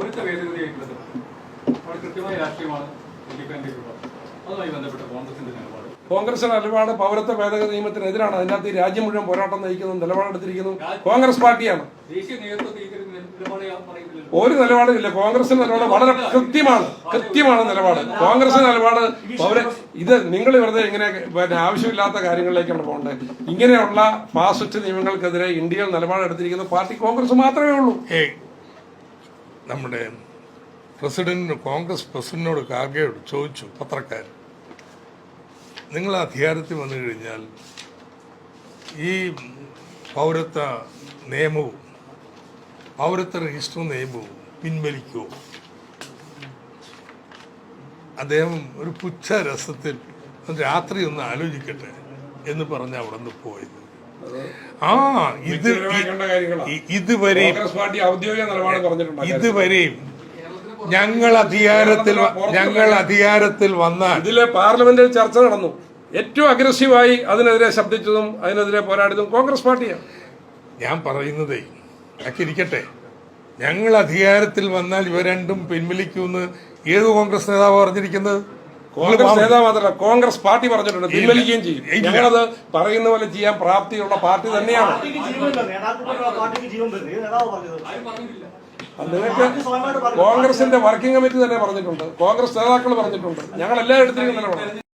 പൗരത്വ ഭേദഗതിയായിട്ട് ബന്ധപ്പെട്ട് അവിടെ കൃത്യമായ രാഷ്ട്രീയമാണ് അതുമായി ബന്ധപ്പെട്ട് കോൺഗ്രസിന്റെ നിലപാട്. കോൺഗ്രസിന്റെ നിലപാട് പൗരത്വ ഭേദഗതി നിയമത്തിനെതിരാണ്. അതിനകത്ത് ഈ രാജ്യം മുഴുവൻ പോരാട്ടം നയിക്കുന്ന നിലപാടെടുത്തിരിക്കുന്നു കോൺഗ്രസ് പാർട്ടിയാണ്. ദേശീയ നേതൃത്വത്തിൽ ഒരു നിലപാടില്ല. കോൺഗ്രസിന്റെ നിലപാട് വളരെ കൃത്യമാണ് നിലപാട്. കോൺഗ്രസിന്റെ നിലപാട് ഇത് നിങ്ങൾ വെറുതെ ഇങ്ങനെ ആവശ്യമില്ലാത്ത കാര്യങ്ങളിലേക്കാണ് പോകേണ്ടത്. ഇങ്ങനെയുള്ള ഫാസിസ്റ്റ് നിയമങ്ങൾക്കെതിരെ ഇന്ത്യയിൽ നിലപാടെടുത്തിരിക്കുന്ന പാർട്ടി കോൺഗ്രസ് മാത്രമേ ഉള്ളൂ. നമ്മുടെ കോൺഗ്രസ് പ്രസിഡന്റിനോട് കാർഗെയോട് ചോദിച്ചു പത്രക്കാർ, നിങ്ങൾ അധികാരത്തിൽ വന്നു കഴിഞ്ഞാൽ ഈ പൗരത്വ നിയമവും പൗരത്വ രജിസ്റ്റർ നിയമവും പിൻവലിക്കുമോ? അദ്ദേഹം ഒരു പുച്ഛരസത്തിൽ രാത്രി ഒന്ന് ആലോചിക്കട്ടെ എന്ന് പറഞ്ഞ് അവിടെ നിന്ന് പോയത്. ഇതുവരെയും ഞങ്ങൾ അധികാരത്തിൽ വന്നാൽ ഇതിലെ പാർലമെന്റിൽ ചർച്ച നടന്നു. ഏറ്റവും അഗ്രസീവായി അതിനെതിരെ ശബ്ദിച്ചതും അതിനെതിരെ പോരാടിയതും കോൺഗ്രസ് പാർട്ടിയാണ്. ഞാൻ പറയുന്നതേ ഒക്കെ ഇരിക്കട്ടെ. ഞങ്ങൾ അധികാരത്തിൽ വന്നാൽ ഇവ രണ്ടും പിൻവലിക്കുമെന്ന് ഏത് കോൺഗ്രസ് നേതാവ് പറഞ്ഞിരിക്കുന്നത്? കോൺഗ്രസ് നേതാവ് മാത്രമല്ല, കോൺഗ്രസ് പാർട്ടി പറഞ്ഞിട്ടുണ്ട്, പിൻവലിക്കുകയും ചെയ്യും. ഞങ്ങളത് പറയുന്ന പോലെ ചെയ്യാൻ പ്രാപ്തിയുള്ള പാർട്ടി തന്നെയാണ്. നിങ്ങൾക്ക് കോൺഗ്രസിന്റെ വർക്കിംഗ് കമ്മിറ്റി തന്നെ പറഞ്ഞിട്ടുണ്ട്, കോൺഗ്രസ് നേതാക്കൾ പറഞ്ഞിട്ടുണ്ട്, ഞങ്ങൾ എല്ലാം എടുത്തിരിക്കുന്ന നിലപാടാണ്.